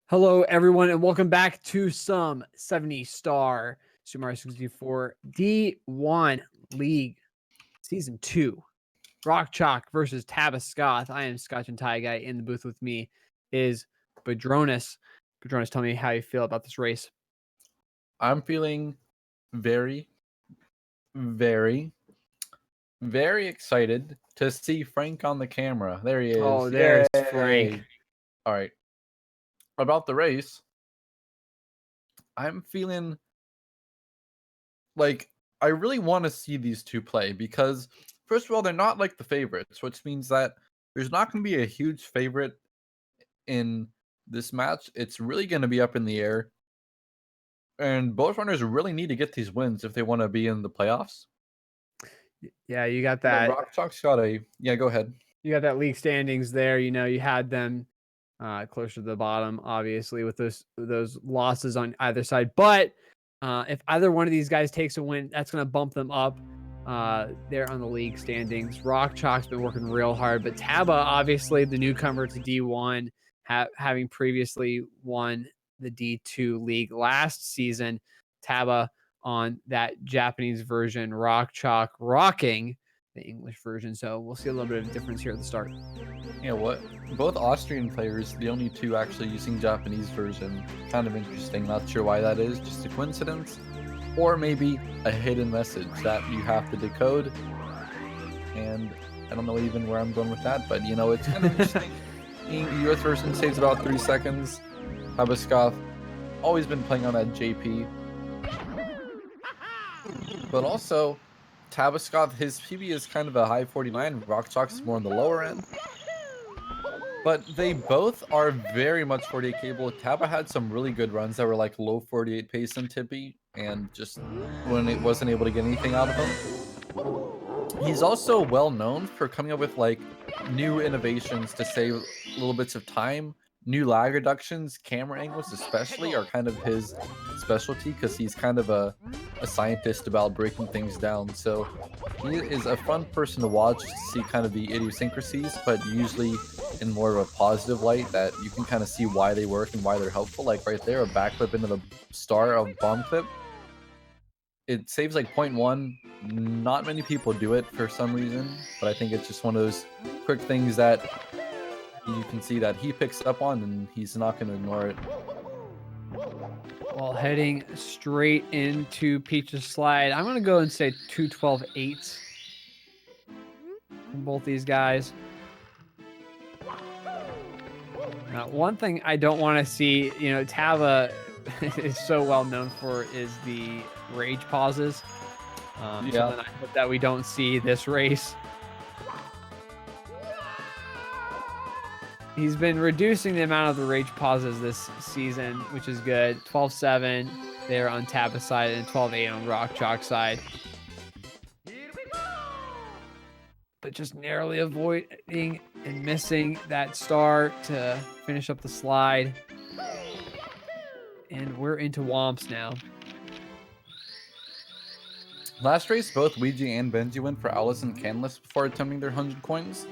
Hello, everyone, and welcome back to some 70-star Super Mario 64 D1 League Season 2. RockChalk versus Tabascoth. I am Scotch and Tie Guy. In the booth with me is Badronis. Badronis, tell me how you feel about this race. I'm feeling very, very, very excited to see Frank on the camera. There he is. Oh, there's Yay. Frank. All right. About the race, I'm feeling like I really want to see these two play because, first of all, they're not like the favorites, which means that there's not going to be a huge favorite in this match. It's really going to be up in the air. And both runners really need to get these wins if they want to be in the playoffs. Yeah, you got that. RockChalk's got a... Yeah, go ahead. You got that league standings there. You know, you had them closer to the bottom, obviously, with those losses on either side. But if either one of these guys takes a win, that's going to bump them up there on the league standings. RockChalk's been working real hard, but Taba, obviously the newcomer to D1, having previously won the D2 league last season. Taba on that Japanese version, RockChalk rocking the English version. So we'll see a little bit of difference here at the start. You know what? Both Austrian players, the only two actually using Japanese version. Kind of interesting. Not sure why that is. Just a coincidence. Or maybe a hidden message that you have to decode. And I don't know even where I'm going with that, but you know, it's kind of interesting. US version saves about 3 seconds. Tabascoth always been playing on that JP. But also, Tabascoth, his PB is kind of a high 49. RockChalk is more on the lower end. But they both are very much 48 capable. Taba had some really good runs that were like low 48 pace and tippy, and just when it wasn't able to get anything out of him. He's also well known for coming up with like new innovations to save little bits of time. New lag reductions, camera angles especially, are kind of his specialty because he's kind of a scientist about breaking things down. So he is a fun person to watch to see kind of the idiosyncrasies, but usually in more of a positive light that you can kind of see why they work and why they're helpful. Like right there, a backflip into the star of bomb clip. It saves like 0.1. Not many people do it for some reason, but I think it's just one of those quick things that you can see that he picks up on and he's not going to ignore it. Well, heading straight into Peach's slide, I'm going to go and say 212.8 from both these guys. Now, one thing I don't want to see, you know, Taba is so well known for is the rage pauses. Something I hope that we don't see this race. He's been reducing the amount of the rage pauses this season, which is good. 12.7 there on Taba's side and 12.8 on RockChalk side. But just narrowly avoiding and missing that star to finish up the slide. And we're into Whomps now. Last race, both Ouija and Benji went for Alice and Canless before attempting their 100 coins.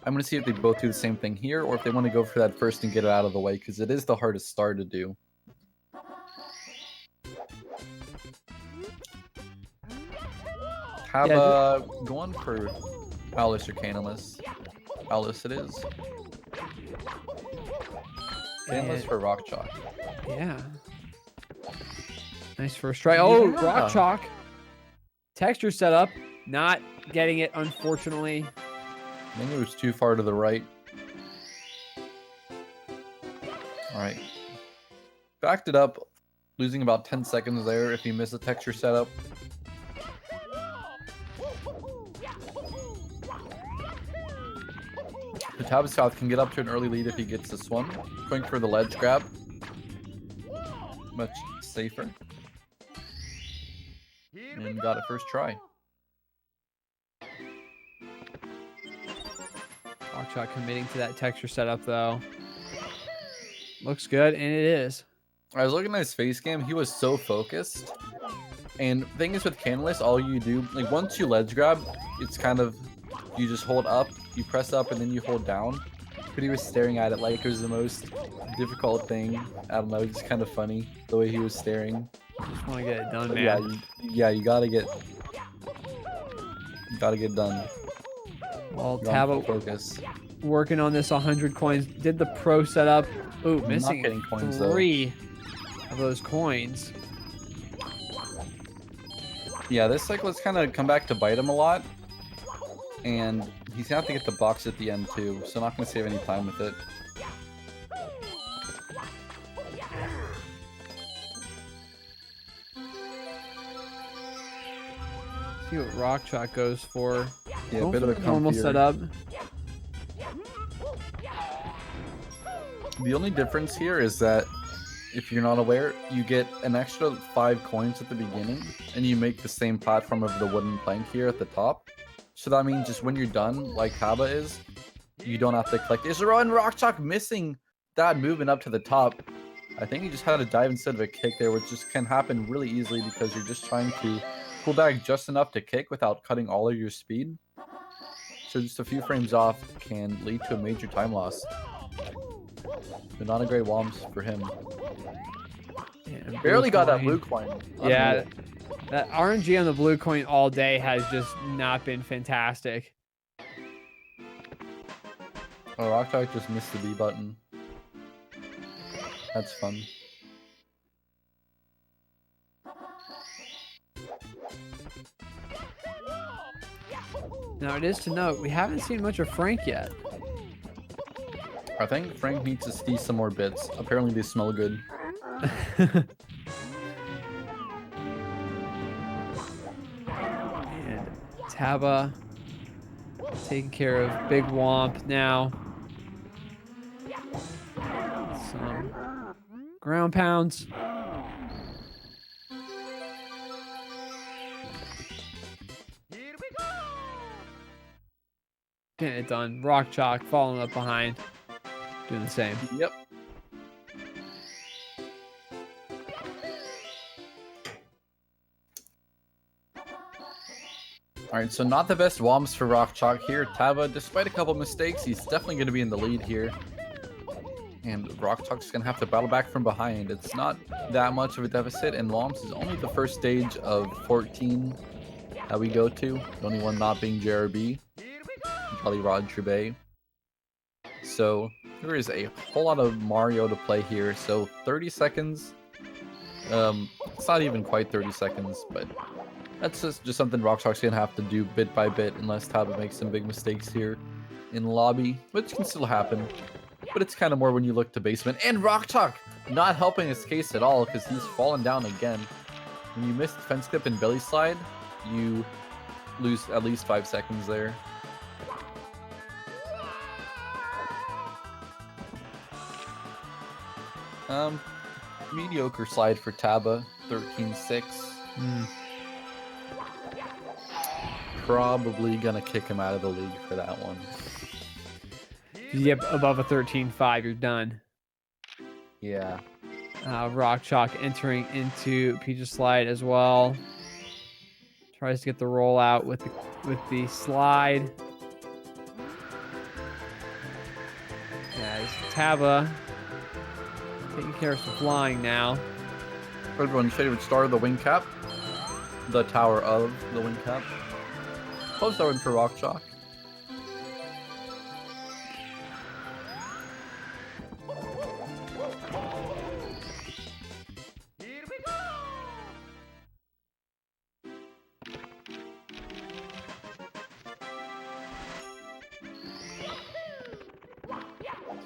I'm going to see if they both do the same thing here, or if they want to go for that first and get it out of the way, because it is the hardest star to do. Going for Alice or Canless. Alice it is. Canless for RockChalk. Yeah. Nice first try. Oh, Yeah. RockChalk. Texture setup. Not getting it, unfortunately. I think it was too far to the right. Alright. Backed it up, losing about 10 seconds there if you miss a texture setup. The Tabascoth can get up to an early lead if he gets this one. Going for the ledge grab. Much safer. And got it first try. RockChalk committing to that texture setup, though. Looks good, and it is. I was looking at his face cam. He was so focused. And the thing is with Canless, all you do, like once you ledge grab, it's kind of, you just hold up, you press up, and then you hold down. But he was staring at it like it was the most difficult thing. I don't know, it's kind of funny the way he was staring. Just want to get it done, But man. yeah, you gotta get done. Well, You're on full Tabo focus. working on this 100 coins. Did the pro setup. Ooh, Not missing getting coins, though. 3 of those coins. Yeah, this cycle has kind of come back to bite him a lot. And he's gonna have to get the box at the end too, so not gonna save any time with it. See what RockChalk goes for. Yeah, Going a bit of a for normal comfier. setup. The only difference here is that if you're not aware, you get an extra 5 coins at the beginning, and you make the same platform of the wooden plank here at the top. So that means just when you're done, like Taba is, you don't have to collect Israel and RockChalk missing that movement up to the top. I think he just had a dive instead of a kick there, which just can happen really easily because you're just trying to pull back just enough to kick without cutting all of your speed. So just a few frames off can lead to a major time loss. But not a great Whomps for him. Yeah, Barely got that blue blue coin. Yeah, that RNG on the blue coin all day has just not been fantastic. Oh, RockChalk just missed the B button. That's fun. Now it is to note, we haven't seen much of Frank yet. I think Frank needs to see some more bits. Apparently they smell good. And Taba taking care of Big Whomp now. Some ground pounds. Getting it done. RockChalk following up behind. Doing the same. Yep. Alright, so not the best Whomps for RockChalk here. Taba, despite a couple mistakes, he's definitely going to be in the lead here. And RockChalk's going to have to battle back from behind. It's not that much of a deficit, and Whomps is only the first stage of 14 that we go to. The only one not being JRB. Probably Rod Trebay. So there is a whole lot of Mario to play here. So 30 seconds. It's not even quite 30 seconds, but that's just something RockChalk's gonna have to do bit by bit unless Taba makes some big mistakes here in lobby, which can still happen. But it's kind of more when you look to basement. And RockChalk not helping his case at all because he's fallen down again. When you miss the fence clip and belly slide, you lose at least 5 seconds there. Mediocre slide for Taba, 13-6. Probably gonna kick him out of the league for that one. If you get above a 13-5, you're done. Yeah. RockChalk entering into Peach's slide as well. Tries to get the roll out with the slide. Guys, Taba taking care of some flying now. Everyone's favorite star, the wing cap. The tower of the wing cap. Close that one for RockChalk.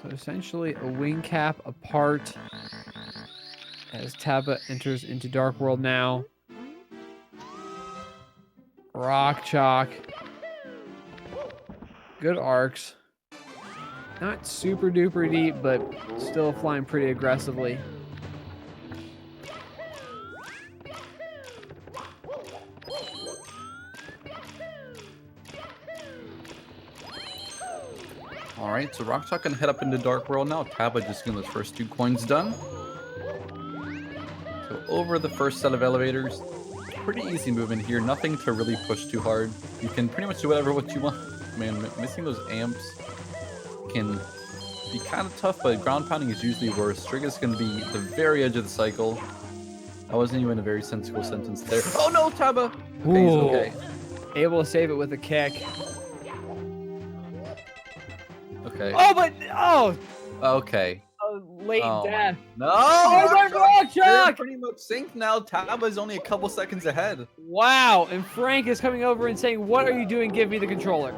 So essentially a wing cap apart as Taba enters into Dark World now. RockChalk. Good arcs. Not super duper deep, but still flying pretty aggressively. Alright, so RockChalk gonna head up into Dark World now. Taba just getting those first 2 coins done. So over the first set of elevators. Pretty easy movement here. Nothing to really push too hard. You can pretty much do what you want. Man, missing those amps can be kind of tough, but ground pounding is usually worse. Trig is going to be the very edge of the cycle. That wasn't even a very sensible sentence there. Oh no, Taba! Okay, he's okay. Able to save it with a kick. Okay. Oh, but Okay. late death. No! Oh, my They're RockChalk! pretty much synced now. Taba's only a couple seconds ahead. Wow, and Frank is coming over and saying, "What are you doing? Give me the controller."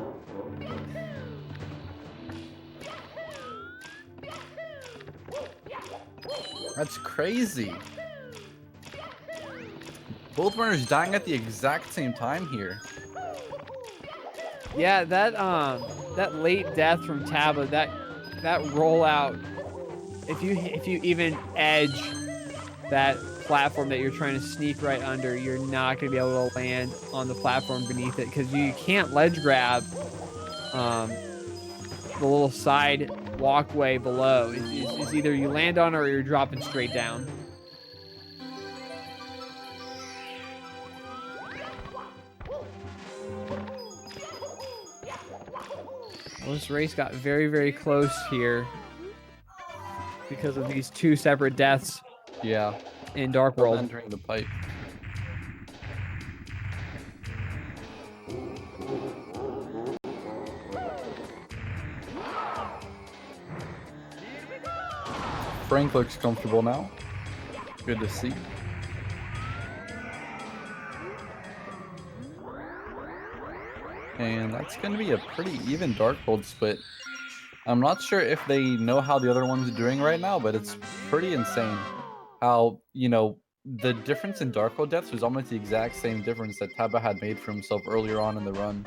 That's crazy. Both runners dying at the exact same time here. Yeah, that late death from Taba, that rollout. If you even edge that platform that you're trying to sneak right under, you're not going to be able to land on the platform beneath it because you can't ledge grab the little side walkway below. It's either you land on it or you're dropping straight down. Well, this race got very, very close here because of these two separate deaths. Yeah. In Dark World. Entering the pipe. Frank looks comfortable now. Good to see. And that's going to be a pretty even Dark World split. I'm not sure if they know how the other one's doing right now, but it's pretty insane how, you know, the difference in Dark World deaths was almost the exact same difference that Taba had made for himself earlier on in the run.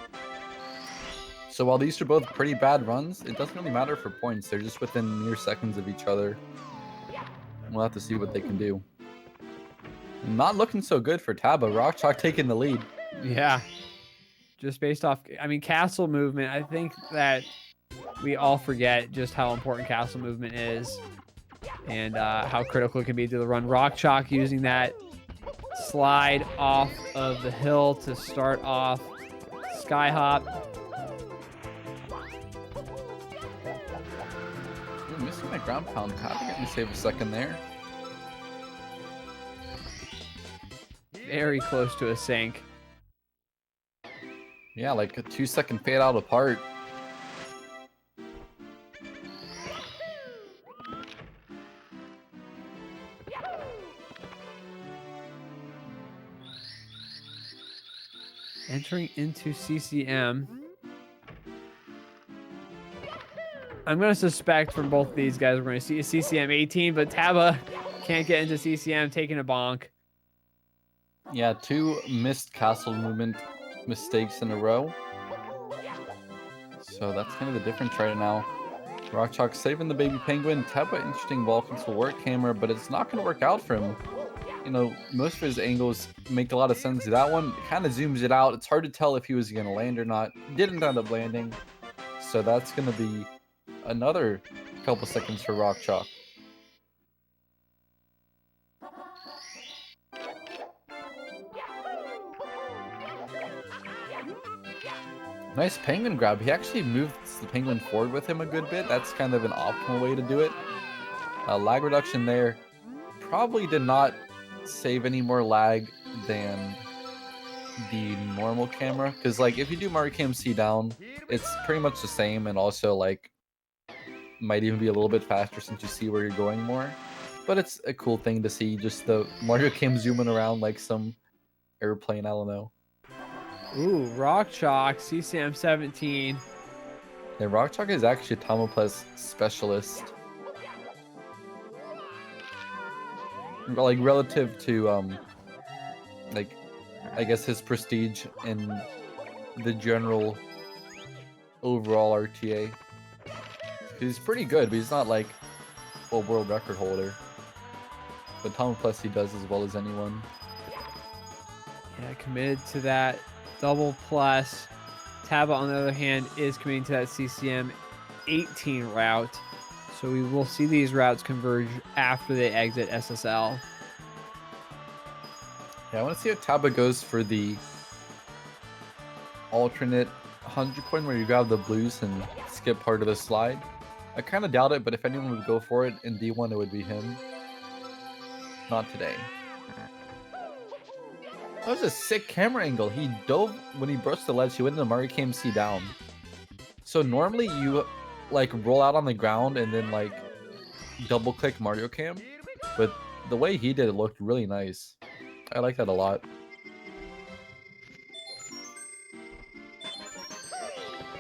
So while these are both pretty bad runs, it doesn't really matter for points. They're just within mere seconds of each other. We'll have to see what they can do. Not looking so good for Taba. RockChalk taking the lead. Yeah. Just based off, I mean, castle movement, I think that we all forget just how important castle movement is and how critical it can be to the run. RockChalk using that slide off of the hill to start off Sky Hop. Ooh, missing that ground pound. Taba getting to save a second there. Very close to a sink. Yeah, like a 2-second fade out apart. Entering into CCM. I'm going to suspect from both of these guys we're going to see a CCM 18, but Taba can't get into CCM, taking a bonk. Yeah, 2 missed castle movement mistakes in a row. So that's kind of the difference right now. RockChalk saving the baby penguin. Taba, interesting ball control work hammer, but it's not going to work out for him. You know, most of his angles make a lot of sense. That one kind of zooms it out. It's hard to tell if he was going to land or not. Didn't end up landing. So that's going to be another couple seconds for RockChalk. Nice penguin grab. He actually moved the penguin forward with him a good bit. That's kind of an optimal way to do it. Lag reduction there. Probably did not save any more lag than the normal camera. Because, like, if you do Mario Cam C down, it's pretty much the same. And also, like, might even be a little bit faster since you see where you're going more. But it's a cool thing to see. Just the Mario Cam zooming around like some airplane. I don't know. Ooh, RockChalk, CCM 17. Yeah, RockChalk is actually a Tomoplus specialist. Like, relative to, like, I guess his prestige in the general overall RTA. He's pretty good, but he's not, like, a world record holder. But Tomoplus he does as well as anyone. Yeah, committed to that double plus. Taba, on the other hand, is committing to that CCM 18 route. So we will see these routes converge after they exit SSL. Yeah, I want to see how Taba goes for the alternate 100 coin where you grab the blues and skip part of the slide. I kind of doubt it, but if anyone would go for it in D1, it would be him. Not today. That was a sick camera angle. He dove when he brushed the ledge. He went into Mario KMC down. So normally you like roll out on the ground and then like double click Mario Cam, but the way he did it looked really nice. I like that a lot.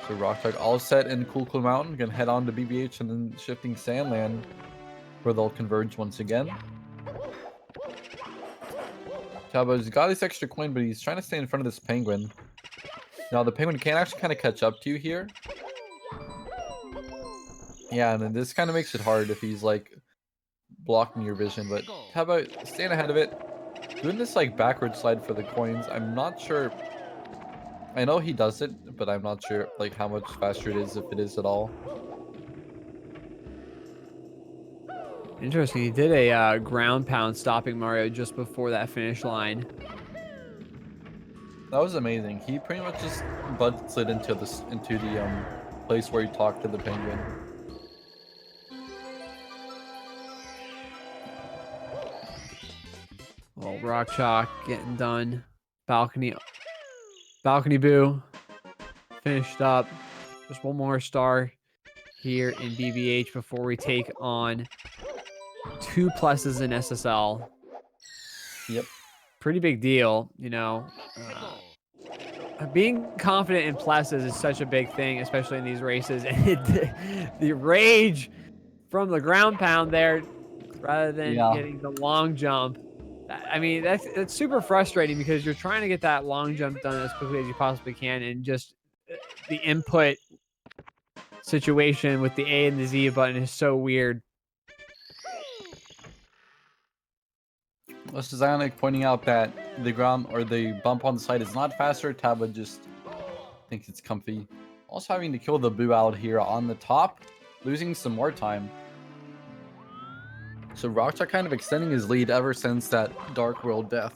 So RockChalk all set in Cool Mountain. Gonna head on to BBH and then shifting Sandland, where they'll converge once again. Taba's got this extra coin, but he's trying to stay in front of this penguin. Now the penguin can actually kind of catch up to you here. Yeah, and then this kind of makes it hard if he's like blocking your vision, but Taba staying ahead of it. Doing this like backward slide for the coins. I'm not sure. I know he does it, but I'm not sure like how much faster it is, if it is at all. Interesting. He did a ground pound stopping Mario just before that finish line. That was amazing. He pretty much just butt slid into the place where he talked to the penguin. Well, RockChalk getting done. Balcony Boo finished up. Just one more star here in BBH before we take on 2 pluses in SSL. Yep. Pretty big deal, you know. Being confident in pluses is such a big thing, especially in these races. And the rage from the ground pound there, rather than getting the long jump. I mean, that's super frustrating because you're trying to get that long jump done as quickly as you possibly can, and just the input situation with the A and the Z button is so weird. This is Ionic pointing out that the ground or the bump on the side is not faster. Taba just thinks it's comfy. Also having to kill the Boo out here on the top, losing some more time. So RockChalk kind of extending his lead ever since that Dark World death.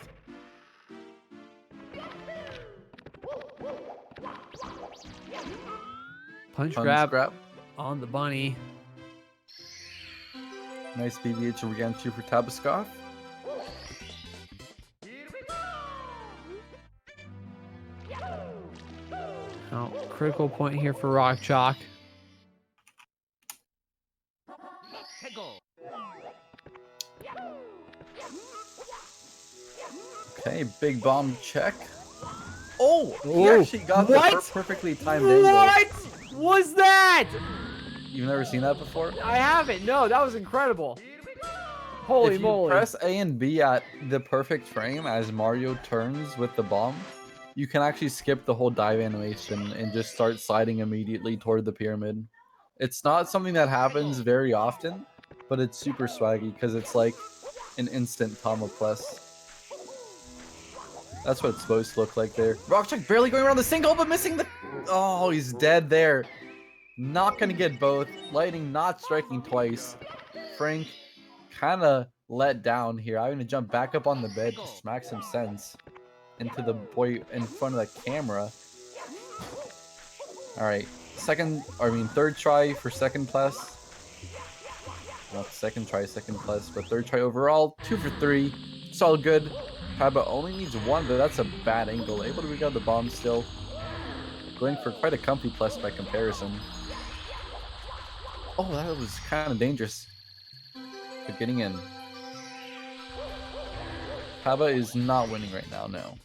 Punch grab on the bunny. Nice BBH Reganchu for Tabascoth. Oh, critical point here for RockChalk. Okay, big bomb check. Oh, he actually got the perfectly timed angle. What was that? You've never seen that before? I haven't. No, that was incredible. Holy moly. If you press A and B at the perfect frame as Mario turns with the bomb, you can actually skip the whole dive animation and just start sliding immediately toward the pyramid. It's not something that happens very often, but it's super swaggy because it's like an instant Tama plus. That's what it's supposed to look like there. RockChalk barely going around the single, but missing the... Oh, he's dead there. Not going to get both. Lightning not striking twice. Frank kind of let down here. I'm going to jump back up on the bed to smack some sense into the boy in front of the camera. All right. Third try for second plus. Not second try, second plus, but third try overall. 2 for 3. It's all good. Taba only needs 1, but that's a bad angle. Able to regard the bomb still. Going for quite a comfy plus by comparison. Oh, that was kind of dangerous. But getting in. Taba is not winning right now, no.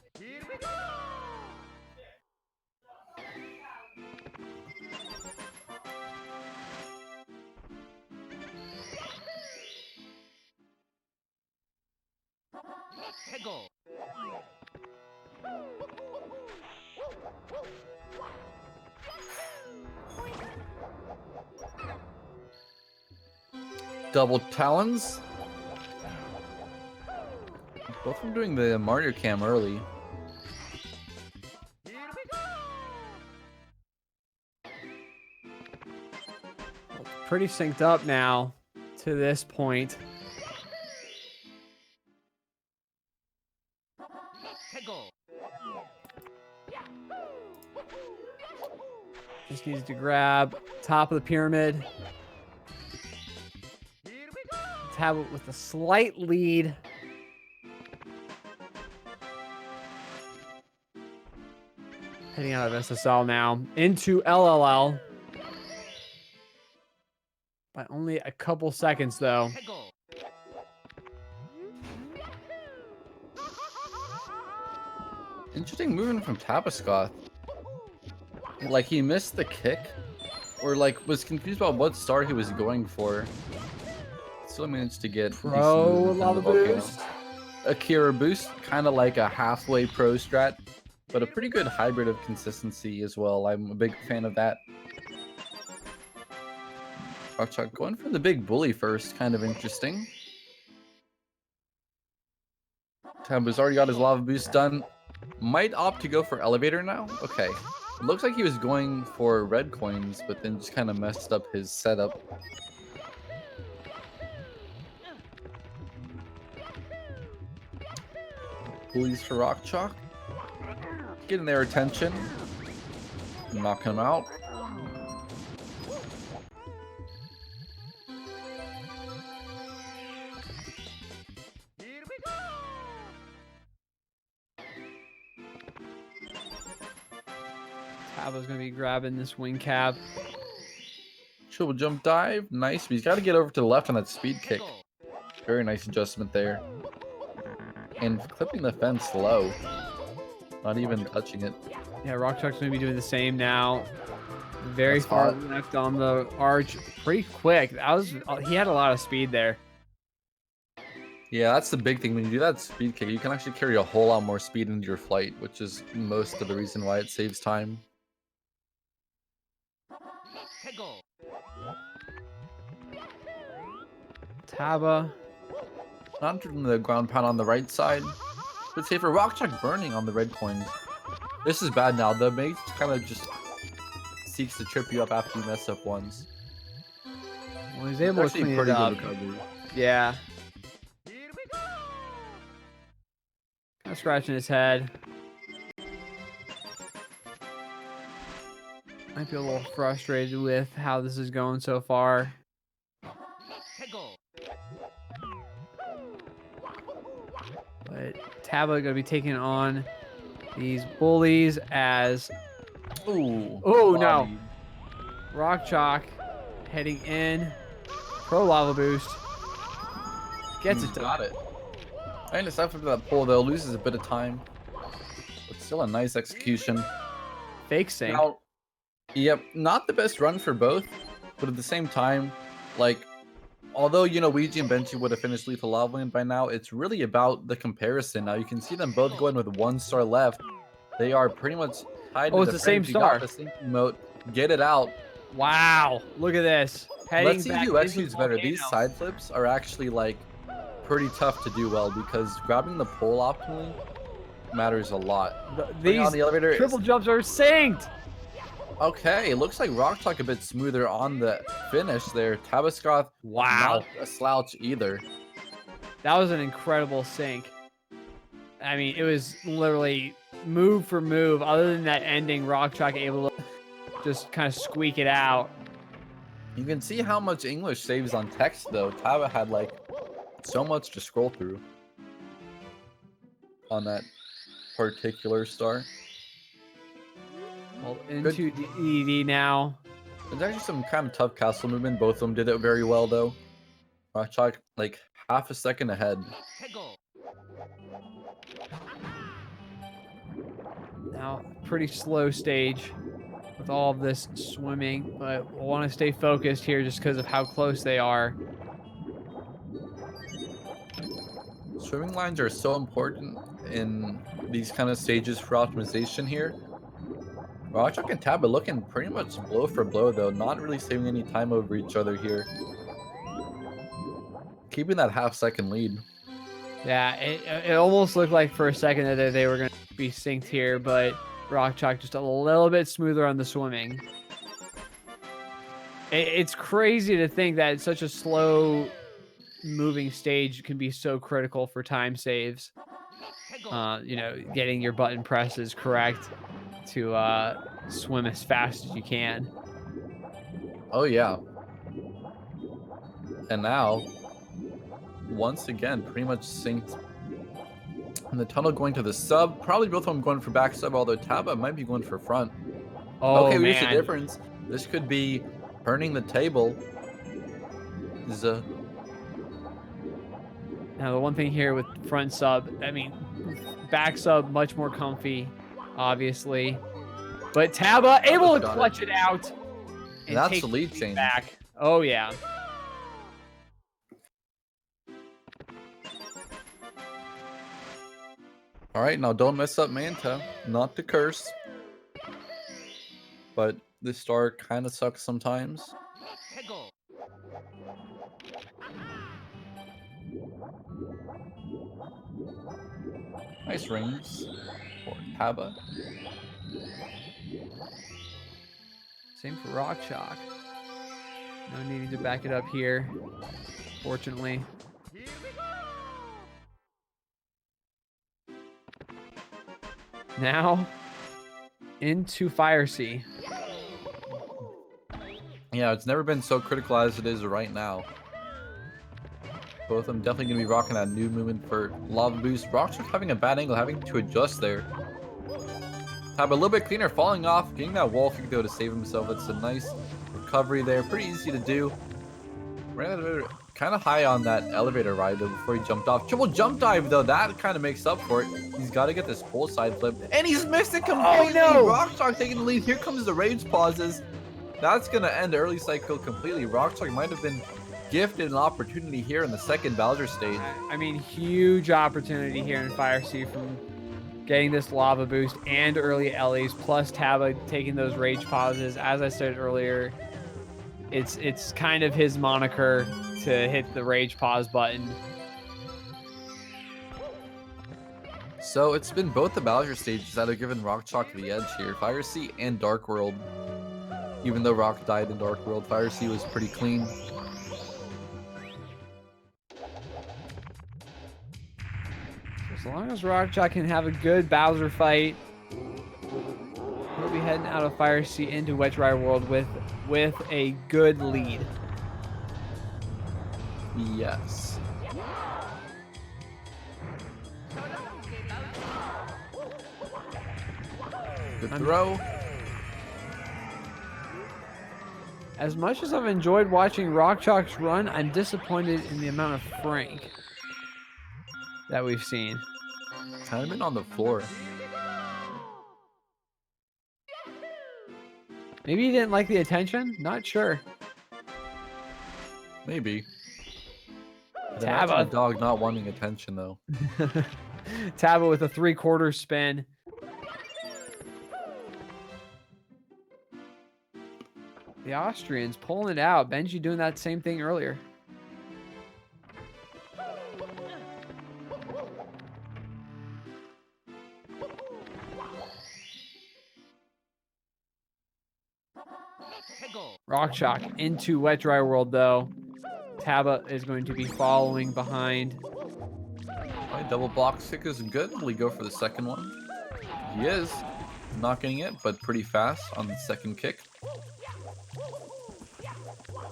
Double talons. Both of them doing the Mario Cam early. Pretty synced up now to this point. Just needs to grab top of the pyramid. Tablet with a slight lead. Heading out of SSL now into LLL. By only a couple seconds, though. Interesting movement from Tabascoth. Like, he missed the kick, or like was confused about what star he was going for. Still managed to get Pro lava boost. Akira boost, kind of like a halfway pro strat, but a pretty good hybrid of consistency as well. I'm a big fan of that. RockChalk going for the big bully first, kind of interesting. Tab has already got his lava boost done. Might opt to go for elevator now. Okay. It looks like he was going for red coins, but then just kind of messed up his setup. Bullies for RockChalk. Getting their attention. Knocking them out. Tabo's going to be grabbing this wing cap. Triple jump dive. Nice. But he's got to get over to the left on that speed kick. Very nice adjustment there. And clipping the fence low. Not even touching it. Yeah, RockChalk's going to be doing the same now. Very That's far hot. left on the arch. Pretty quick. He had a lot of speed there. Yeah, that's the big thing. When you do that speed kick, you can actually carry a whole lot more speed into your flight, which is most of the reason why it saves time. Taba. Not doing the ground pound on the right side. But say for RockChalk burning on the red coins. This is bad now. The mate kind of just seeks to trip you up after you mess up once. Well, he's able to clean it up. Recovery. Yeah. Kind of scratching his head. Might be a little frustrated with how this is going so far. But Taba gonna be taking on these bullies as Ooh. oh no, RockChalk heading in. Pro lava boost gets it done. Got it. And aside from that pull though, loses a bit of time. But still a nice execution. Fake sync. Now, yep, not the best run for both, but at the same time, like, although, you know, Ouija and Benchy would have finished Lethal Lava Land by now, it's really about the comparison. Now, you can see them both going with 1 star left. They are pretty much tied to it's the same frame. You got star. the sync emote. Get it out. Wow, look at this. Let's see back who into executes the better. volcano. These side flips are actually, like, pretty tough to do well because grabbing the pole optimally matters a lot. These on the elevator triple jumps are synced. Okay, it looks like RockChalk a bit smoother on the finish there. Tabascoth, Wow. not a slouch either. That was an incredible sync. I mean, it was literally move for move. Other than that ending, RockChalk able to just kind of squeak it out. You can see how much English saves on text though. Taba had like so much to scroll through on that particular star. Well, into the ED now. There's actually some kind of tough castle movement. Both of them did it very well though. RockChalk like half a second ahead. Now, pretty slow stage with all of this swimming, but we'll want to stay focused here just because of how close they are. Swimming lines are so important in these kind of stages for optimization here. RockChalk and Tab are looking pretty much blow for blow though, not really saving any time over each other here. Keeping that half-second lead. Yeah, it almost looked like for a second that they were going to be synced here, but RockChalk just a little bit smoother on the swimming. It's crazy to think that such a slow moving stage can be so critical for time saves. You know, getting your button presses correct to swim as fast as you can. Oh yeah. And now once again pretty much synced. And the tunnel going to the sub. Probably both of them going for back sub, although Taba might be going for front. Oh, Okay, here's the man. difference. This could be turning the table. Now, the one thing here with front sub, I mean, back sub, much more comfy, obviously. But Taba able to clutch it out. And that's take the lead change. Back. Oh, yeah. All right, now don't mess up Manta. Not to curse. But this star kind of sucks sometimes. Nice rings for Taba. Same for RockChalk. No needing to back it up here, fortunately. Now, into Fire Sea. Yeah, it's never been so critical as it is right now. Both of them definitely going to be rocking that new movement for Lava Boost. RockChalk having a bad angle, having to adjust there. Tab a little bit cleaner, falling off, getting that wall kick though to save himself. It's a nice recovery there, pretty easy to do. Ran kind of high on that elevator ride though before he jumped off. Triple jump dive though, that kind of makes up for it. He's got to get this full side flip, and he's missed it completely. Oh, no. RockChalk taking the lead. Here comes the rage pauses. That's going to end early cycle completely. RockChalk might have been gifted an opportunity here in the second Bowser stage. I mean, huge opportunity here in Fire Sea from getting this lava boost and early Ellie's, plus Taba taking those rage pauses. As I said earlier, it's kind of his moniker to hit the rage pause button. So it's been both the Bowser stages that have given RockChalk the edge here. Fire Sea and Dark World. Even though Rock died in Dark World, Fire Sea was pretty clean. As long as RockChalk can have a good Bowser fight, he'll be heading out of Fire Sea into Wet Dry World with a good lead. Yes. Good throw. As much as I've enjoyed watching RockChalk's run, I'm disappointed in the amount of Frank that we've seen. Kind of been on the floor. Maybe he didn't like the attention? Not sure. Maybe. Taba. A dog not wanting attention though. Taba with a 3/4 spin. The Austrians pulling it out. Benji doing that same thing earlier. RockChalk into Wet Dry World though. Taba is going to be following behind. Right, double block kick is good. Will he go for the second one? He is. Not getting it, but pretty fast on the second kick.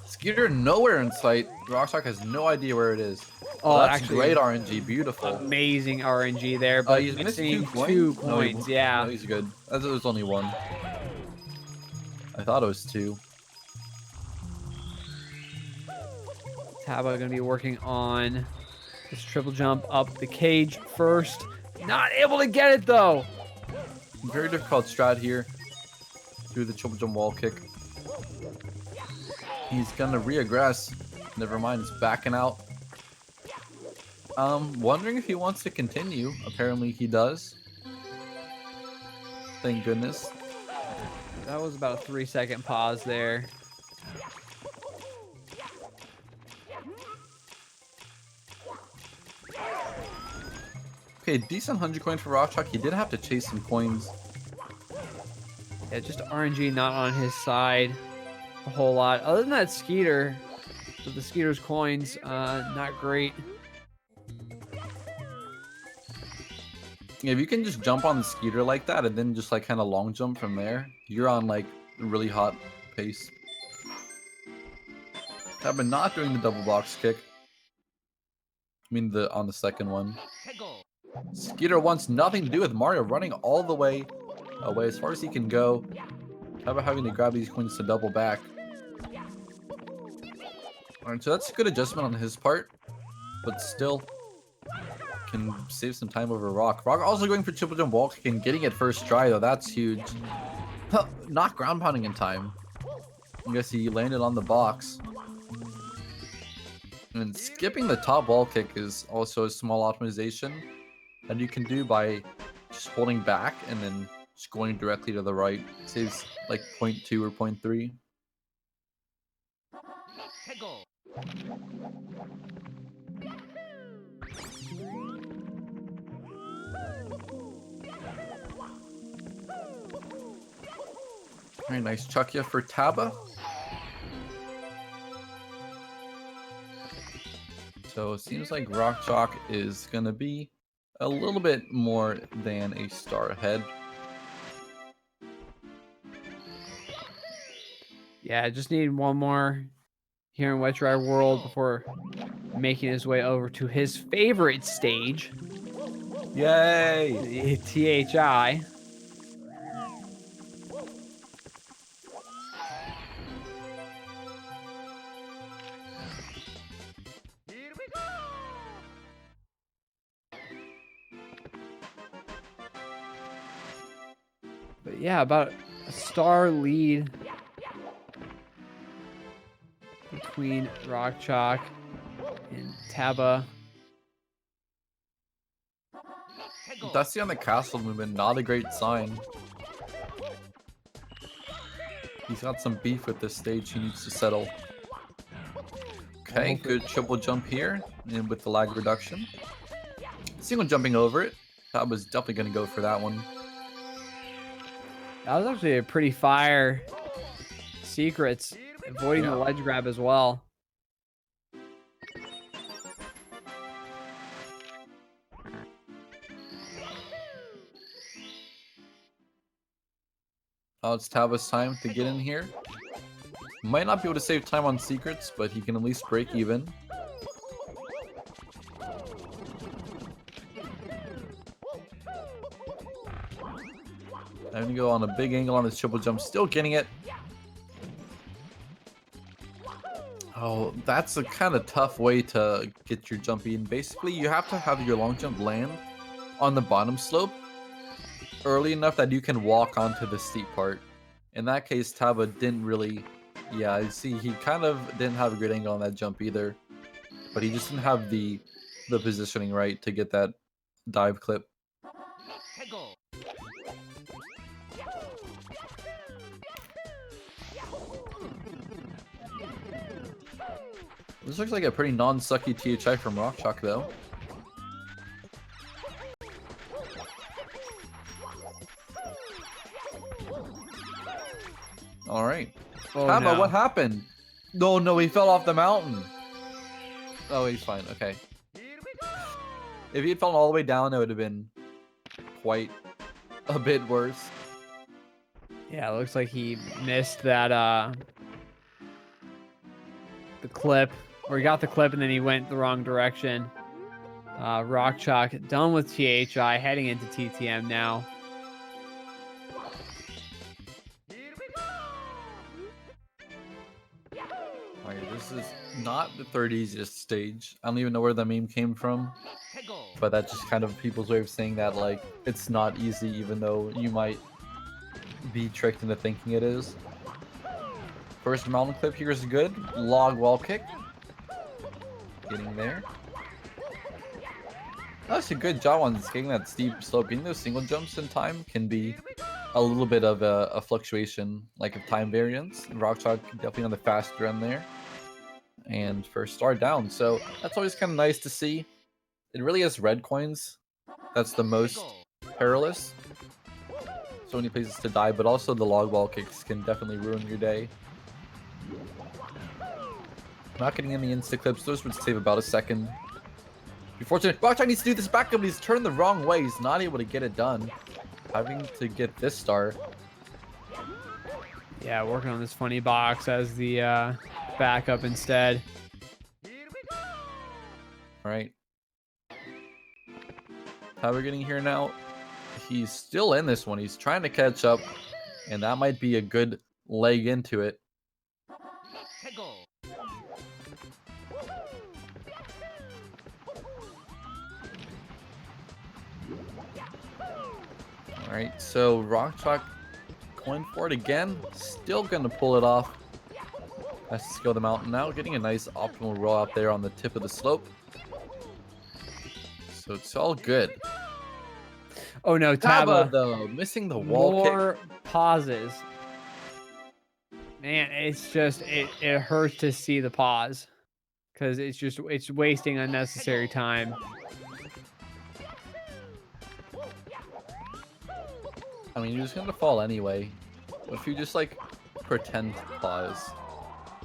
Skeeter nowhere in sight. RockChalk has no idea where it is. Oh, that's actually, great RNG. Beautiful. Amazing RNG there, but He's missing two coins. No, yeah. No, he's good. As it was only one. I thought it was two. Taba going to be working on this triple jump up the cage first. Not able to get it though. Very difficult strat here. Do the triple jump wall kick. He's gonna reaggress. Never mind, it's backing out. Wondering if he wants to continue. Apparently he does. Thank goodness. That was about a 3-second pause there. Okay, decent 100 coin for RockChalk. He did have to chase some coins. Yeah, just RNG not on his side a whole lot. Other than that Skeeter, with the Skeeter's coins, not great. Yeah, if you can just jump on the Skeeter like that and then just like kind of long jump from there, you're on like a really hot pace. I've been not doing the double box kick. mean on the second one. Skeeter wants nothing to do with Mario running all the way away as far as he can go. How about having to grab these coins to double back? Alright, so that's a good adjustment on his part, but still can save some time over Rock. Rock also going for triple jump wall kick and getting it first try though. That's huge. Not ground pounding in time. I guess he landed on the box. And skipping the top wall kick is also a small optimization that you can do by just holding back and then just going directly to the right. It saves like 0.2 or 0.3. Very nice Chuckya for Taba. So it seems like RockChalk is going to be a little bit more than a star ahead. Yeah, just need one more here in Wet Dry World before making his way over to his favorite stage. Yay! THI. But yeah, about a star lead between RockChalk and Taba. Dusty on the castle movement, not a great sign. He's got some beef with this stage he needs to settle. Okay, good triple jump here, and with the lag reduction. Single jumping over it. Taba's definitely going to go for that one. That was actually a pretty fire secrets, avoiding the ledge grab as well. Oh, it's Taba's time to get in here. Might not be able to save time on secrets, but he can at least break even. I'm gonna go on a big angle on his triple jump, still getting it. Oh, that's a kind of tough way to get your jump in. Basically, you have to have your long jump land on the bottom slope early enough that you can walk onto the steep part. In that case, Taba didn't really... Yeah, I see he kind of didn't have a good angle on that jump either. But he just didn't have the positioning right to get that dive clip. This looks like a pretty non-sucky THI from RockChalk though. Alright. Oh, Taba, no. what happened? No, he fell off the mountain. Oh, he's fine. Okay. If he had fallen all the way down, it would have been quite a bit worse. Yeah, it looks like he missed that the clip, or he got the clip and then he went the wrong direction. RockChalk done with THI, heading into TTM now. Alright, this is not the third easiest stage. I don't even know where the meme came from, but that's just kind of people's way of saying that, like, it's not easy even though you might be tricked into thinking it is. First mountain clip here is good. Log wall kick. Getting there. That's a good job on getting that steep slope. Getting those single jumps in time can be a little bit of a fluctuation, like of time variance. RockChalk definitely on the faster end there. And first star down. So that's always kind of nice to see. It really is red coins. That's the most perilous. So many places to die, but also the log wall kicks can definitely ruin your day. Not getting in the insta clips, those would save about a second. Unfortunately, RockChalk needs to do this back up, but he's turned the wrong way. He's not able to get it done. Having to get this star. Yeah, working on this funny box as the backup instead. Alright. How we're getting here now? He's still in this one. He's trying to catch up, and that might be a good leg into it. All right, so RockChalk going for it again. Still gonna pull it off. Has to scale the mountain now. Getting a nice optimal roll out there on the tip of the slope. So it's all good. Oh no, Taba though, missing the wall kick. More pauses. Man, it's just it hurts to see the pause because it's wasting unnecessary time. I mean, you're just gonna fall anyway. What if you just like pretend to pause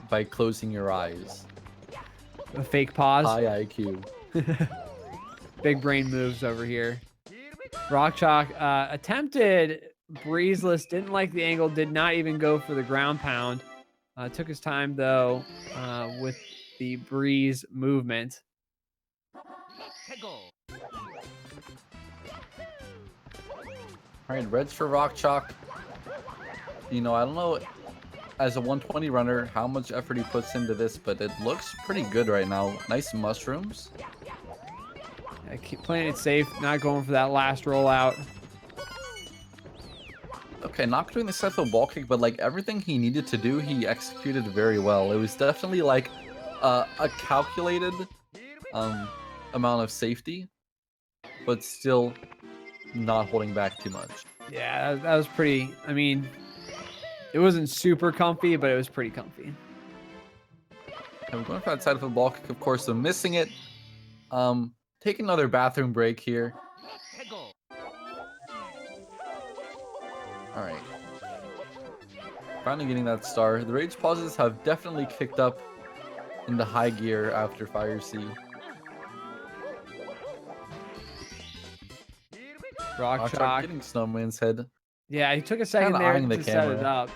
by closing your eyes? A fake pause. High IQ. Big brain moves over here. RockChalk attempted breezeless, didn't like the angle, did not even go for the ground pound. Took his time though with the breeze movement. All right, reds for RockChalk. You know, I don't know as a 120 runner how much effort he puts into this, but it looks pretty good right now. Nice mushrooms. I keep playing it safe, not going for that last rollout. Okay, not doing the successful ball kick, but like everything he needed to do, he executed very well. It was definitely like a calculated amount of safety, but still not holding back too much. Yeah, that was pretty. I mean, it wasn't super comfy, but it was pretty comfy. And we're going for that side of a ball kick, of course, so missing it. Take another bathroom break here. All right. Finally getting that star. The rage pauses have definitely kicked up in the high gear after Fire C. RockChalk getting Snowman's head. Yeah, he took a second there to set it up.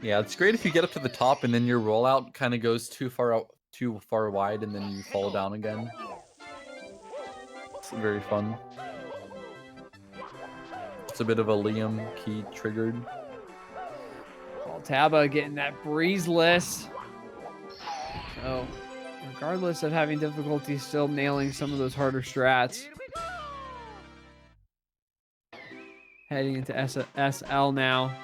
Yeah, it's great if you get up to the top and then your rollout kind of goes too far wide and then you fall down again. It's very fun. It's a bit of a Liam key triggered. Well, Taba getting that breezeless. So, regardless of having difficulty, still nailing some of those harder strats. Heading into SL now.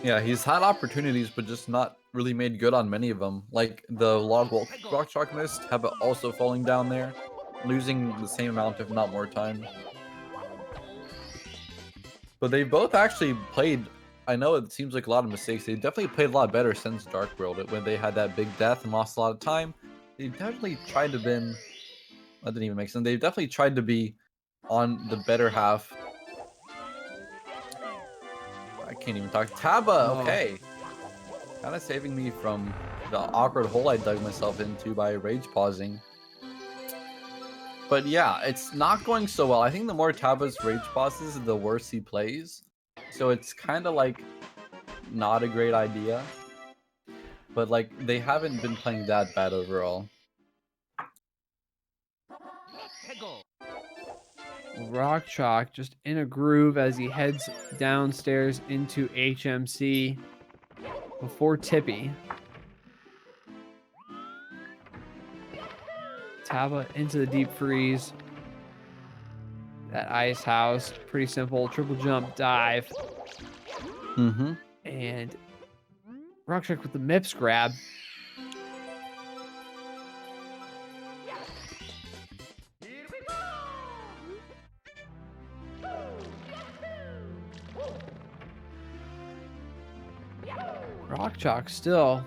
Yeah, he's had opportunities, but just not really made good on many of them. Like the log wall RockChalk missed, Taba also falling down there, losing the same amount, if not more time. But they both actually played. I know it seems like a lot of mistakes. They definitely played a lot better since Dark World when they had that big death and lost a lot of time. They definitely tried to win. That didn't even make sense. They definitely tried to be on the better half. I can't even talk. Taba, okay. Kind of saving me from the awkward hole I dug myself into by rage pausing. But yeah, it's not going so well. I think the more Taba's rage pauses, the worse he plays. So it's kind of like not a great idea. But like they haven't been playing that bad overall. RockChalk just in a groove as he heads downstairs into HMC before Tippy. Taba into the deep freeze. That ice house, pretty simple. Triple jump dive. And RockChalk with the MIPS grab. RockChalk still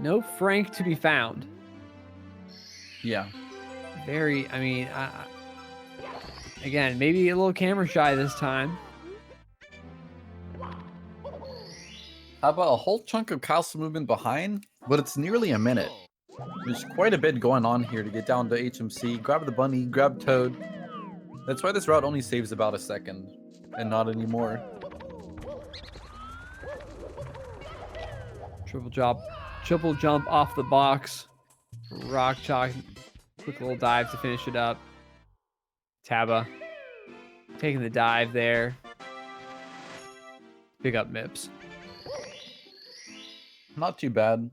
no Frank to be found. Yeah. Very, I mean, again, maybe a little camera shy this time. How about a whole chunk of castle movement behind, but it's nearly a minute. There's quite a bit going on here to get down to HMC. Grab the bunny, grab Toad. That's why this route only saves about a second, and not anymore. Triple jump off the box. RockChalk. Quick little dive to finish it up. Taba taking the dive there. Pick up Mips. Not too bad.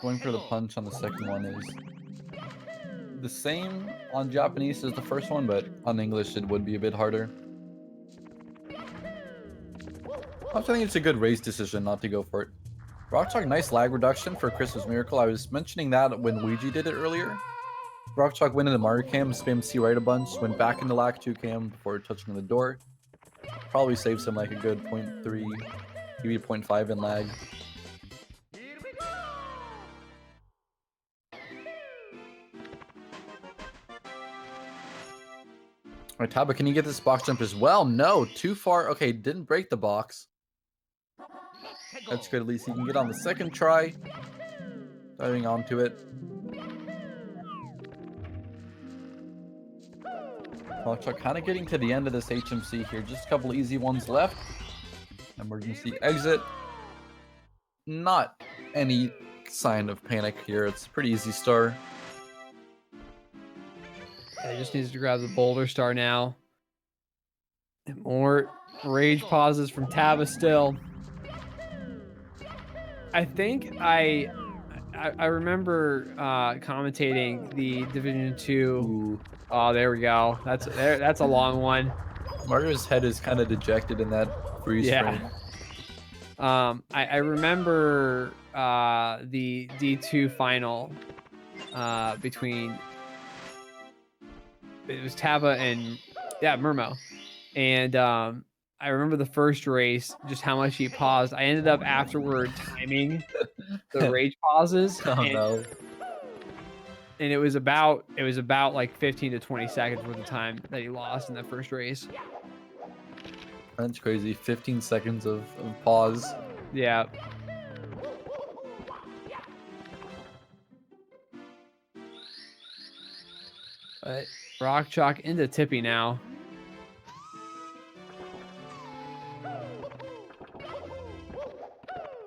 Going for the punch on the second one is the same on Japanese as the first one, but on English it would be a bit harder. I think it's a good race decision not to go for it. RockChalk, nice lag reduction for Christmas Miracle. I was mentioning that when Ouija did it earlier. RockChalk went into Mario Cam, spammed C right a bunch, went back into Lag 2 Cam before touching the door. Probably saves him like a good 0.3, maybe 0.5 in lag. Alright, Taba, can you get this box jump as well? No, too far. Okay, didn't break the box. That's good, at least he can get on the second try. Diving onto it. RockChalk kind of getting to the end of this HMC here. Just a couple easy ones left. Emergency exit. Not any sign of panic here. It's a pretty easy star. Yeah, he just needs to grab the boulder star now. And more rage pauses from Taba still. I think I remember commentating the Division 2. Ooh. Oh, there we go. That's a long one. Mario's head is kind of dejected in that freeze frame. I remember the D2 final between it was Taba and Murmo, and I remember the first race just how much he paused. I ended up afterward timing the rage pauses. Oh no. And it was about like 15 to 20 seconds worth of time that he lost in that first race. That's crazy. 15 seconds of pause. Yeah. But RockChalk into Tippy now.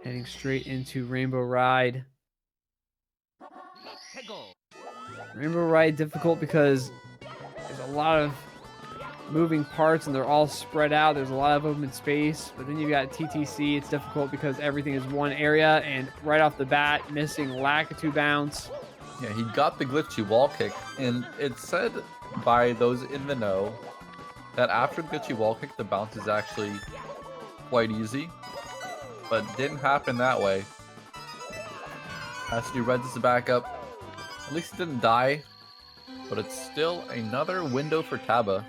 Heading straight into Rainbow Ride. Rainbow Ride difficult because there's a lot of moving parts and they're all spread out. There's a lot of open space, but then you've got TTC. It's difficult because everything is one area, and right off the bat, missing Lakitu bounce. Yeah, he got the glitchy wall kick, and it's said by those in the know that after the glitchy wall kick, the bounce is actually quite easy, but didn't happen that way. Has to do Reds as a backup. At least it didn't die, but it's still another window for Taba.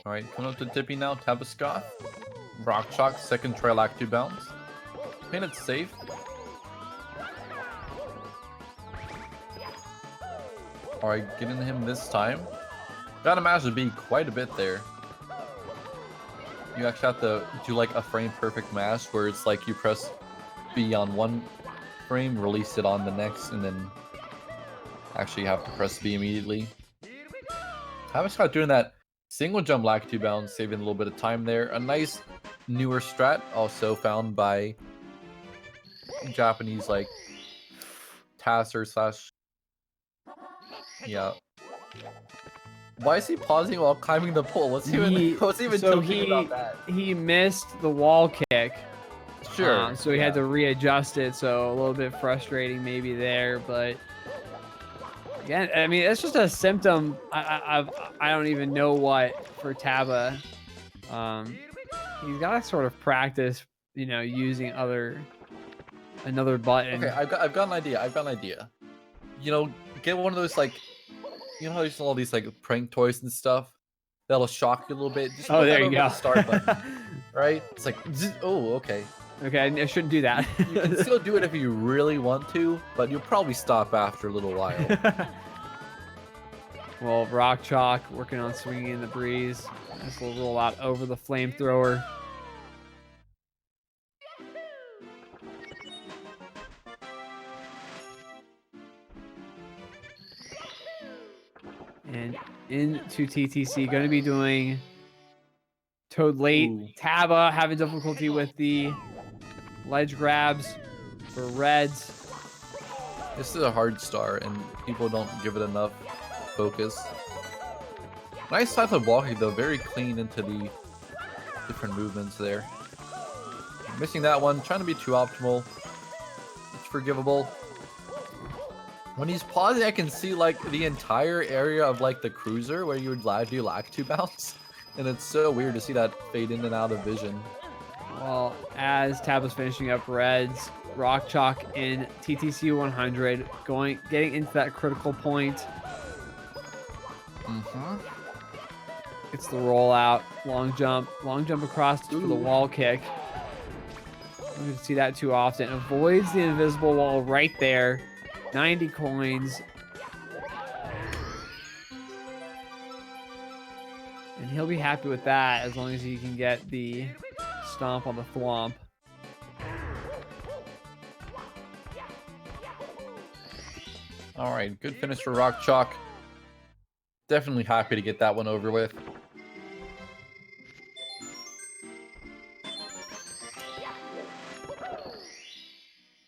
Alright, coming up to Tippy now, Tabascoth. RockChalk, second try Lag 2 bounce. Playing it safe. Alright, getting him this time. Gotta mash the B quite a bit there. You actually have to do like a frame perfect mash where it's like you press B on one frame, release it on the next, and then actually you have to press B immediately. Tabascoth doing that single jump Lag 2 bounce, saving a little bit of time there. A nice newer strat, also found by Japanese like Tasser slash. Yeah. Why is he pausing while climbing the pole? What's even joking about that? He missed the wall kick. Sure. So he had to readjust it. So a little bit frustrating maybe there, but again, I mean, it's just a symptom. I don't even know what for Taba. He's got to sort of practice, you know, using another button. Okay, I've got an idea. You know, get one of those like, you know how there's all these like prank toys and stuff that'll shock you a little bit. Just there you go. The start button, right? It's like, oh, okay. Okay, I shouldn't do that. You can still do it if you really want to, but you'll probably stop after a little while. Well, RockChalk working on swinging in the breeze. This will roll out over the flamethrower. And into TTC, going to be doing Toad late. Ooh. Taba having difficulty with the ledge grabs for Reds. This is a hard star, and people don't give it enough focus. Nice type of walking, though. Very clean into the different movements there. Missing that one. Trying to be too optimal. It's forgivable. When he's pausing, I can see like the entire area of like the cruiser where you would do lag 2 bounce. And it's so weird to see that fade in and out of vision. Well, as Taba's finishing up Reds, RockChalk in TTC 100, getting into that critical point. It's the rollout, long jump across for the wall kick. You can see that too often. Avoids the invisible wall right there. 90 coins. And he'll be happy with that as long as he can get the stomp on the Whomp. All right, good finish for RockChalk. Definitely happy to get that one over with.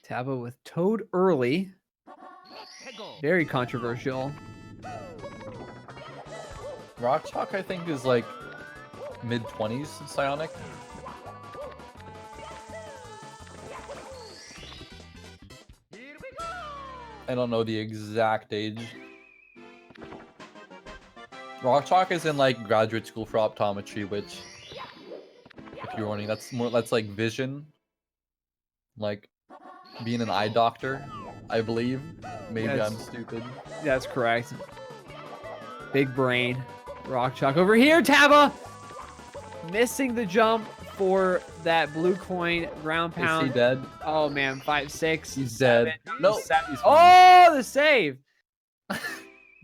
Taba with Toad early. Very controversial. RockChalk, I think, is like mid-20s psionic. I don't know the exact age. RockChalk is in like graduate school for optometry, which, if you're wondering, that's like vision, like being an eye doctor, I believe. Maybe I'm stupid. That's correct. Big brain. RockChalk over here, Taba! Missing the jump for that blue coin ground pound. Is he dead? Oh man, 5, 6. He's 7, dead. No. Oh, the save!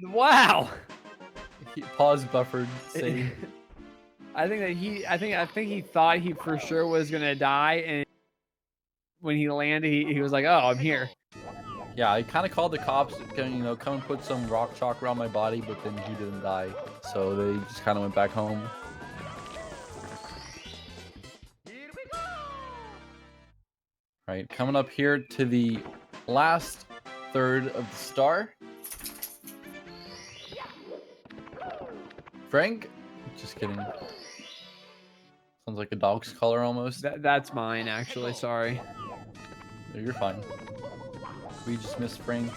Wow. Pause buffered save. I think he thought he for sure was gonna die, and when he landed, he was like, "Oh, I'm here." Yeah, I kind of called the cops, come and put some RockChalk around my body, but then he didn't die, so they just kind of went back home. Right, coming up here to the last third of the star. Frank? Just kidding. Sounds like a dog's collar almost. That's mine, actually. Sorry. No, you're fine. We just missed Frank.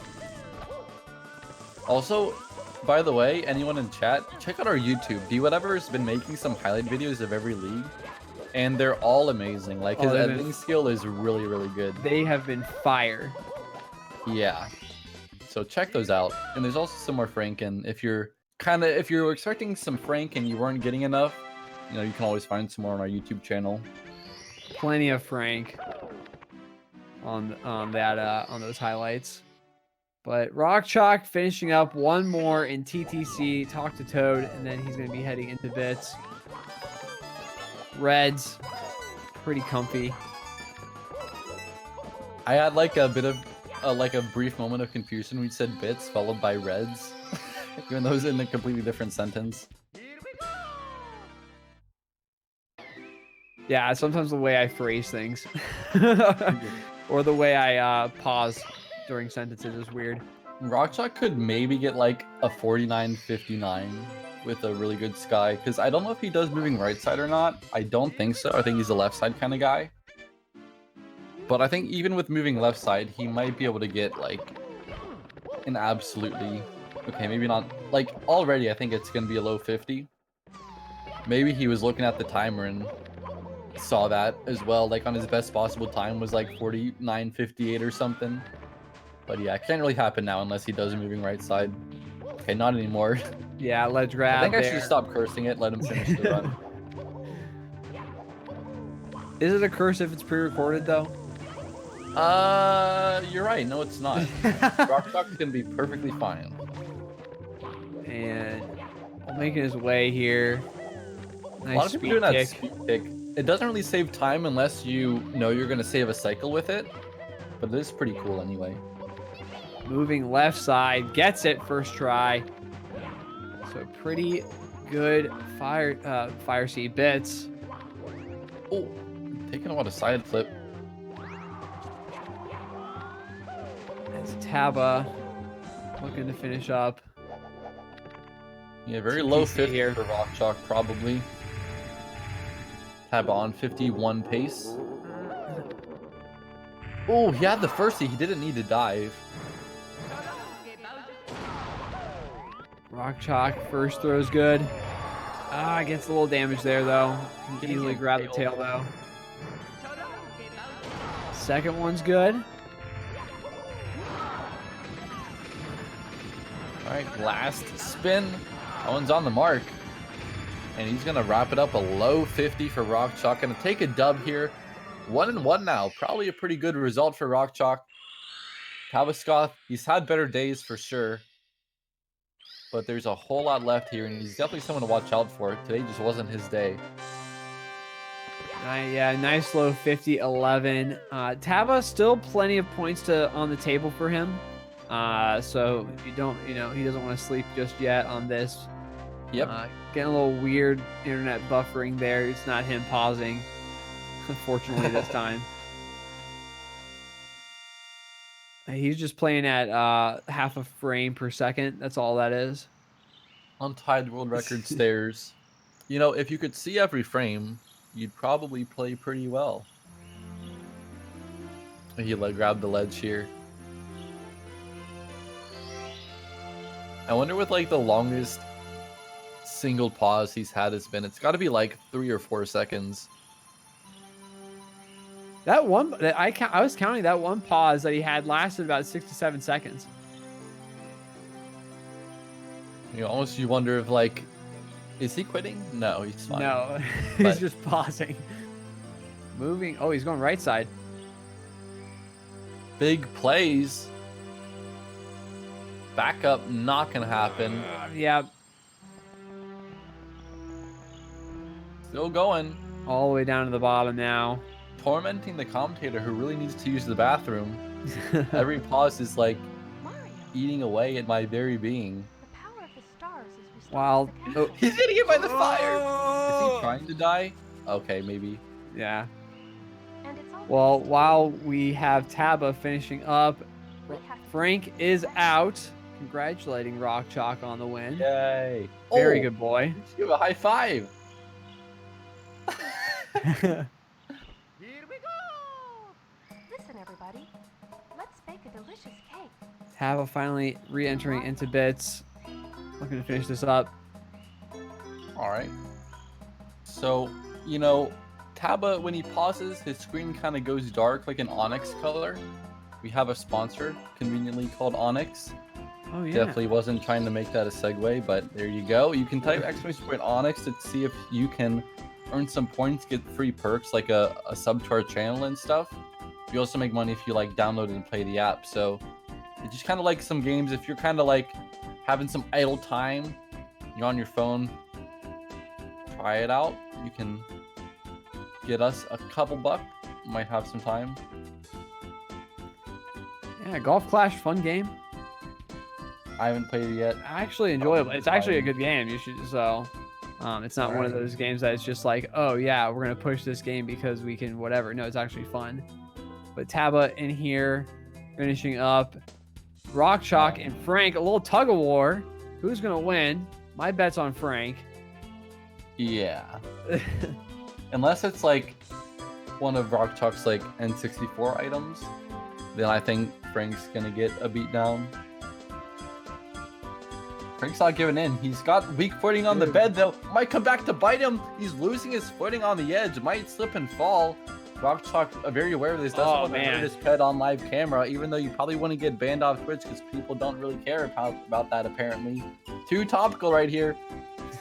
Also, by the way, anyone in chat, check out our YouTube. D-Whatever has been making some highlight videos of every league, and they're all amazing. Like, his editing skill is really, really good. They have been fire. Yeah. So check those out. And there's also some more Frank, and if you're expecting some Frank and you weren't getting enough, you can always find some more on our YouTube channel. Plenty of Frank on those highlights. But RockChalk finishing up one more in TTC, talk to Toad, and then he's going to be heading into bits. Reds, pretty comfy. I had like a bit of a brief moment of confusion when you said bits followed by Reds, even though it was in a completely different sentence. Yeah, sometimes the way I phrase things or the way I pause during sentences is weird. RockChalk could maybe get like a 49-59 with a really good sky, because I don't know if he does moving right side or not. I don't think so. I think he's a left side kind of guy. But I think even with moving left side, he might be able to get like an absolutely... Okay, maybe not... Like, already I think it's going to be a low 50. Maybe he was looking at the timer and saw that as well. Like, on his best possible time was like 49-58 or something. But yeah, it can't really happen now unless he does moving right side. Okay, not anymore. Yeah, ledge grab. I think I should stop cursing it, let him finish the run. Is it a curse if it's pre-recorded though? You're right. No, it's not. RockChalk is gonna be perfectly fine. And making his way here. Nice a lot of people doing that speed kick. It doesn't really save time unless you know you're gonna save a cycle with it, but it is pretty cool anyway. Moving left side, gets it first try. So pretty good fire seed bits. Oh, taking a lot of side flip. As Taba looking to finish up. Yeah, very Some low PC 50 here. for RockChalk, probably. Tab on 51 pace. Oh, he had the firstie. He didn't need to dive. RockChalk first throw's good. Gets a little damage there though. Can easily grab the tail though. Second one's good. All right, last spin. That one's on the mark. And he's going to wrap it up a low 50 for RockChalk. Going to take a dub here. 1-1 now. Probably a pretty good result for RockChalk. Tabascoth, he's had better days for sure. But there's a whole lot left here, and he's definitely someone to watch out for. Today just wasn't his day. Yeah, nice low 50-11. Taba still plenty of points on the table for him. So he doesn't want to sleep just yet on this. Yep. Getting a little weird internet buffering there. It's not him pausing, unfortunately, this time. He's just playing at half a frame per second. That's all that is. Untied world record stairs. You know, if you could see every frame, you'd probably play pretty well. He grabbed the ledge here. I wonder what like the longest single pause he's had has been. It's got to be like 3 or 4 seconds. That one, I was counting that one pause that he had lasted about 6 to 7 seconds. You wonder if like, is he quitting? No, he's fine. No, he's just pausing. Moving. Oh, he's going right side. Big plays. Backup not gonna happen. Yeah. Still going. All the way down to the bottom now. Tormenting the commentator who really needs to use the bathroom. Every pause is like eating away at my very being. The power of the stars is Wow. Oh, he's getting hit by the fire. Is he trying to die? Okay, maybe. Yeah. And it's all Well, while we have Taba finishing up, Frank is out. Congratulating RockChalk on the win. Yay. Very good boy. Let's give a high five. Here we go! Listen, everybody. Let's bake a delicious cake. Taba finally re-entering into bits. Looking to finish this up. All right. So, you know, Taba, when he pauses, his screen kind of goes dark like an onyx color. We have a sponsor, conveniently called Onyx. Oh, yeah. Definitely wasn't trying to make that a segue, but there you go. You can type !Onyx to see if you can earn some points, get free perks like a sub to our channel and stuff. You also make money if you like download and play the app. So it's just kind of like some games. If you're kind of like having some idle time, you're on your phone, try it out. You can get us a couple bucks. Might have some time. Yeah, Golf Clash, fun game. I haven't played it yet. Actually enjoyable. It's actually a good game. You should it's not one of those games that it's just like, oh yeah, we're gonna push this game because we can whatever. No, it's actually fun. But Taba in here, finishing up. RockChalk and Frank, a little tug of war. Who's gonna win? My bet's on Frank. Yeah. Unless it's like one of RockChalk's like N64 items, then I think Frank's gonna get a beatdown. Frank's not giving in. He's got weak footing on the bed though. Might come back to bite him. He's losing his footing on the edge. Might slip and fall. RockChalk very aware of this. Doesn't want to hurt his pet on live camera, even though you probably wouldn't get banned off Twitch because people don't really care about that apparently. Too topical right here.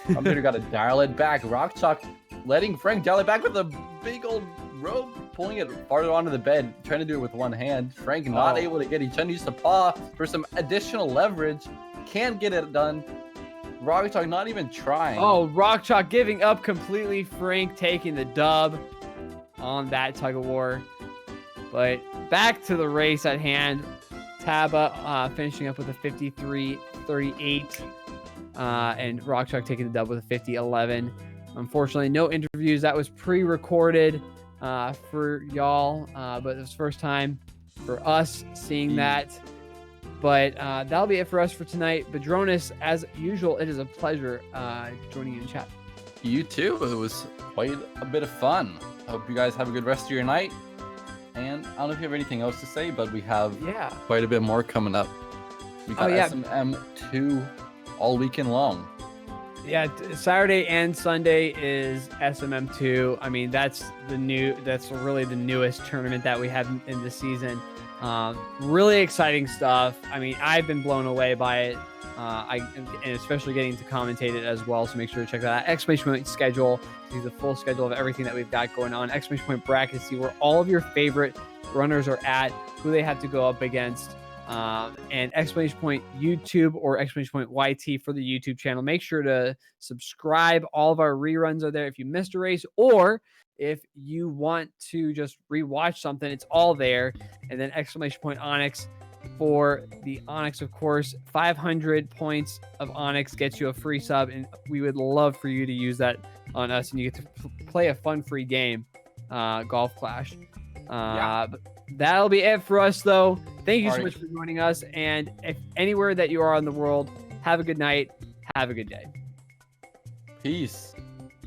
I'm gonna gotta dial it back. RockChalk letting Frank dial it back with a big old rope, pulling it farther onto the bed, trying to do it with one hand. Frank not able to get it. He's trying to use the paw for some additional leverage. Can't get it done. RockChalk not even trying. Oh, RockChalk giving up completely. Frank taking the dub on that tug of war. But back to the race at hand. Taba finishing up with a 53-38. and RockChalk taking the dub with a 50-11. Unfortunately, no interviews. That was pre-recorded for y'all, but it was first time for us seeing that. But that'll be it for us for tonight. Badronis, as usual, it is a pleasure joining you in chat. You too. It was quite a bit of fun. I hope you guys have a good rest of your night. And I don't know if you have anything else to say, but we have quite a bit more coming up. We got SMM2 all weekend long. Yeah, Saturday and Sunday is SMM2. I mean, that's really the newest tournament that we have in the season. Really exciting stuff. I mean, I've been blown away by it. And especially getting to commentate it as well. So make sure to check that out. Exclamation point schedule. See the full schedule of everything that we've got going on. Exclamation point bracket. See where all of your favorite runners are at, who they have to go up against. And exclamation point YouTube or exclamation point YT for the YouTube channel. Make sure to subscribe. All of our reruns are there if you missed a race, or if you want to just rewatch something, it's all there. And then exclamation point Onyx for the Onyx, of course. 500 points of Onyx gets you a free sub, and we would love for you to use that on us, and you get to play a fun free game, Golf Clash. But that'll be it for us, though. Thank you so much for joining us, and if anywhere that you are in the world, have a good night, have a good day. Peace.